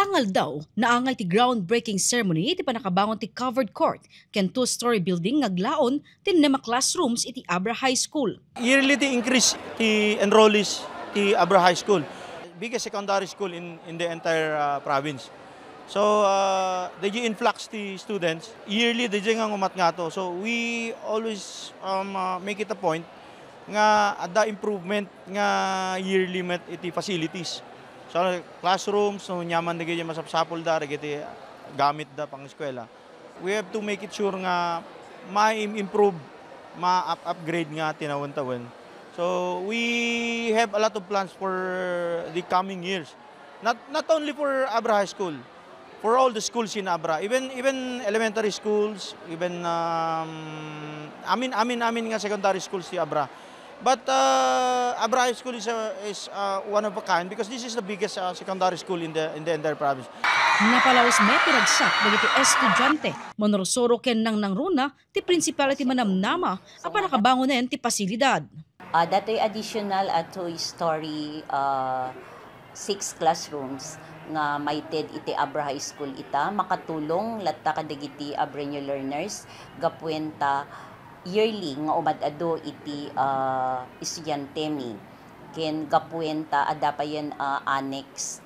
Tangal daw, naangay ti groundbreaking ceremony iti panakabangon ti covered court ken two-story building ngaglaon tin nema classrooms iti Abra High School. Yearly the increase ti enrollees ti Abra High School. Biggest secondary school in the entire province. So the influx ti students, yearly the nga umat nga to. So we always make it a point nga ada improvement nga yearly met iti facilities. So classrooms, so nyaman na ganyan masapsapol da, regiti gamit da pang eskwela. We have to make it sure nga ma-improve, ma-upgrade nga tinawan-tawan. So we have a lot of plans for the coming years. Not only for Abra High School, for all the schools in Abra, even elementary schools, even amin nga secondary schools si Abra. But Abra High School is one of a kind because this is the biggest secondary school in the entire province. Napalawas may piragsak dagiti estudyante manurusuro ken nang runa ti principality manamnama apan nakabangon na ti pasilidad. Dato'y additional at two-story 6 classrooms nga maited iti Abra High School ita makatulong latta kadagiti Abra new learners gapuenta yearly nga umadado iti estudyante mi ken gapuenta ada pa yan annex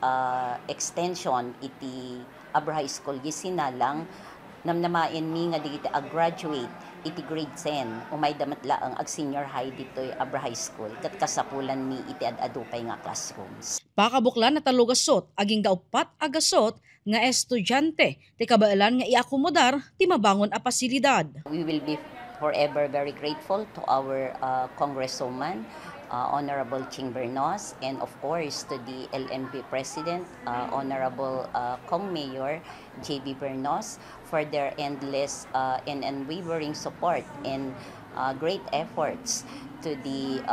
extension iti Abra High School gisinalang namnamaen mi nga digiti graduate iti grade 10 umay damatla ang senior high ditoy Abra High School ket kasapulan mi iti adado pay nga classrooms. Pakabuklan na talugasot aging daupat agasot nga estudyante ti kabailan nga iakomodar ti mabangon a pasilidad. We will be forever very grateful to our Congresswoman, Honorable Ching Bernos, and of course to the LNP President, Honorable Kong Mayor JB Bernos, for their endless and unwavering support and great efforts to the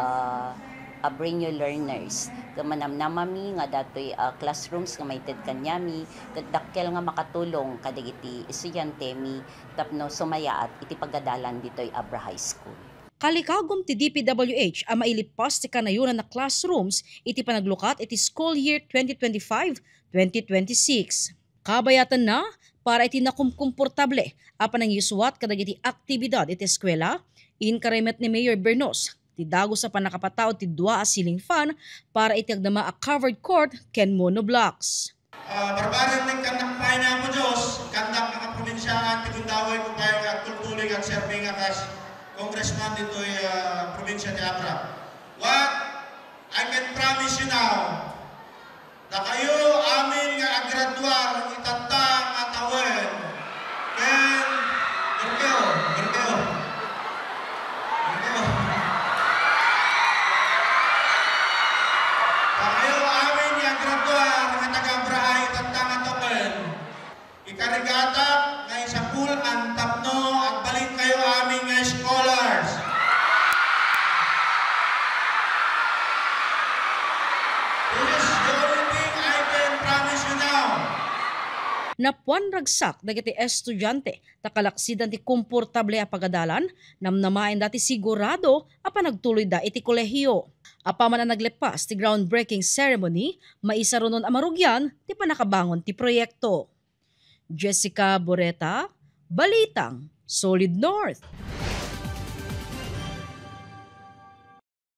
Abra new learners. Manamnamami nga datoy classrooms nga maited kanyami ket dakkel nga makatulong kadagiti estudyante mi tapno sumayaat iti pagadalan ditoy Abra High School. Kalikagom ti DPWH ang mailipas ti kanayunan na classrooms iti panaglukat iti school year 2025-2026. Kabayatan na para iti nakumkomportable apan ang yuswat kadagiti aktibidad iti eskwela in karemet ni Mayor Bernos. Ti dago sa panakapataw ti dua a ceiling fan para itiagdama a covered court ken monoblocks. Barbaran ng kanakpay na mo Diyos, kandak mga probinsya at tigundaway ko kayo at tultulig at serving akas congressman dito'y probinsya ni Abra. What I can promise you now, na kayo amin nga agradwar itatang at awen ken Gergeo. Ikarigata ngay sa pool ang tapno at balik kayo aming scholars. This is the only thing I can promise you now. Napuan ragsak dagiti estudyante takalaksidan ti komportable a pagadalan namnamaen dati sigurado apan nagtuloy da iti kolehiyo. Apaman ang naglepas ti groundbreaking ceremony maisa runon amarugyan ti panakabangon ti proyekto. Jessica Boreta, Balitang Solid North.